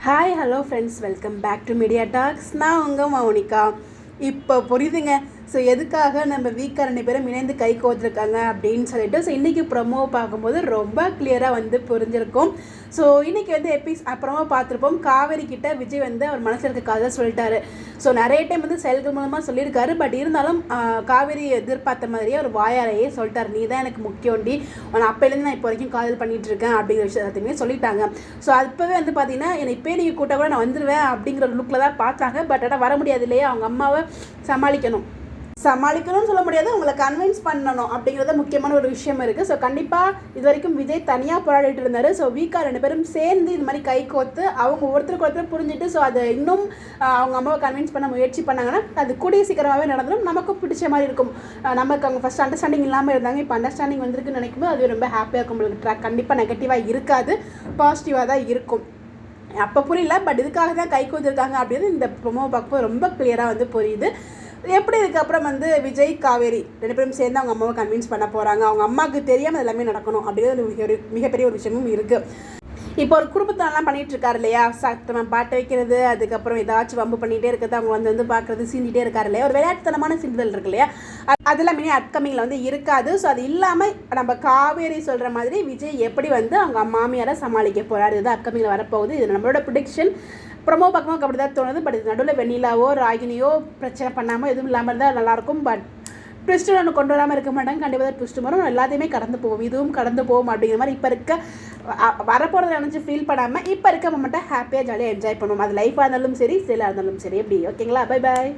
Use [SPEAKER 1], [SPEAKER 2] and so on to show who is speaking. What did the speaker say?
[SPEAKER 1] Hi hello friends, welcome back to media talks. நான் உங்கள் மௌனிகா. இப்போ புரியுதுங்க. ஸோ எதுக்காக நம்ம வீக்காக 2 பேரும் இணைந்து கை கோர்த்துருக்காங்க அப்படின்னு சொல்லிட்டு ஸோ இன்றைக்கி ப்ரொமோவை பார்க்கும்போது ரொம்ப கிளியராக வந்து புரிஞ்சிருக்கும். ஸோ இன்றைக்கி வந்து அப்புறமா பார்த்துருப்போம். காவேரி கிட்ட விஜய் வந்து அவர் மனசில் இருக்க கதை சொல்லிட்டாரு. ஸோ நிறைய டைம் வந்து செயல்கள் மூலமாக சொல்லியிருக்காரு. பட் இருந்தாலும் காவேரி எதிர்பார்த்த மாதிரியே ஒரு வாயாலேயே சொல்லிட்டார், நீ தான் எனக்கு முக்கியம்டி, நான் அப்போலேருந்து நான் இப்போ வரைக்கும் காதல் பண்ணிகிட்டு இருக்கேன் அப்படிங்கிற விஷயத்தையுமே சொல்லிட்டாங்க. ஸோ அப்போவே வந்து பார்த்தீங்கன்னா என்னை இப்போ நீங்கள் கூட்ட கூட நான் வந்துடுவேன் அப்படிங்கிற ஒரு லுக்கில் தான் பார்த்தாங்க. பட் ஆனால் வர முடியாது இல்லையா, அவங்க அம்மாவை சமாளிக்கணும்னு சொல்ல முடியாது, அவங்களை கன்வின்ஸ் பண்ணணும் அப்படிங்கிறத முக்கியமான ஒரு விஷயம் இருக்குது. ஸோ கண்டிப்பாக இது வரைக்கும் விஜய் தனியாக போராடிட்டு இருந்தார். ஸோ வீக்காக 2 பேரும் சேர்ந்து இது மாதிரி கை கோர்த்து அவங்க ஒருத்தருக்கு புரிஞ்சுட்டு ஸோ அதை இன்னும் அவங்க அம்மாவை கன்வின்ஸ் பண்ண முயற்சி பண்ணாங்கன்னா அது கூடிய சீக்கிரமாகவே நடந்துடும். நமக்கும் பிடிச்ச மாதிரி இருக்கும். நமக்கு அவங்க ஃபஸ்ட் அண்டர்ஸ்டாண்டிங் இல்லாமல் இருந்தாங்க, இப்போ அண்டர்ஸ்டாண்டிங் வந்திருக்குன்னு நினைக்கும்போது அது ரொம்ப ஹாப்பியாக இருக்கும். உங்களுக்கு ட்ராக் கண்டிப்பாக நெகட்டிவாக இருக்காது, பாசிட்டிவாக தான் இருக்கும். அப்போ புரியல, பட் இதுக்காக தான் கை கோர்த்துருக்காங்க அப்படின்னு இந்த ப்ரொமோ பார்க்கும்போது ரொம்ப கிளியராக வந்து புரியுது. எப்படி இதுக்கப்புறம் வந்து விஜய் காவேரி 2 பேரும் சேர்ந்து அவங்க அம்மாவை கன்வின்ஸ் பண்ண போகிறாங்க. அவங்க அம்மாவுக்கு தெரியாமல் எல்லாமே நடக்கணும் அப்படிங்கிறது மிகப்பெரிய ஒரு விஷயமும் இருக்குது. இப்போ ஒரு குடும்பத்தெல்லாம் பண்ணிகிட்டு இருக்காரு இல்லையா, சத்தமாக பாட்டு வைக்கிறது, அதுக்கப்புறம் ஏதாச்சும் வம்பு பண்ணிகிட்டே இருக்கிறது, அவங்க வந்து பார்க்குறது, சீண்டிகிட்டே இருக்காரு இல்லையா, ஒரு விளையாட்டுத்தனமான சீண்டுதல் இருக்கு இல்லையா, அதெல்லாம் மினி அப்கமிங்கில் வந்து இருக்காது. ஸோ அது இல்லாமல் நம்ம காவேரி சொல்கிற மாதிரி விஜய் எப்படி வந்து அவங்க மாமியாரை சமாளிக்க போகிறாரு, இதுதான் அப்கமிங்கில் வரப்போகுது. இது நம்மளோட ப்ரிடிக்ஷன். ப்ரொமோ பார்க்கும்போது அப்படி தான் தோணுது. பட் இது நடுவில் வெண்ணிலாவோ ராகினியோ பிரச்சனை பண்ணாமல் எதுவும் இல்லாமல் இருந்தால் நல்லாயிருக்கும். பட் ட்விஸ்ட்டு ஒன்று கொண்டு வராமல் இருக்க மாட்டாங்க. கண்டிப்பாக ட்விஸ்ட்டு வரும், எல்லாத்தையுமே கடந்து போவோம், இதுவும் கடந்து போகும் அப்படிங்கிற மாதிரி இப்போ இருக்க வரப்போகிறத நினச்சி ஃபீல் பண்ணாமல் இப்போ இருக்க மொமெண்ட்டை ஹாப்பியாக ஜாலியாக என்ஜாய் பண்ணுவோம். அது லைஃபாக இருந்தாலும் சரி, சேலாக இருந்தாலும் சரி. எப்படி ஓகேங்களா? Bye bye.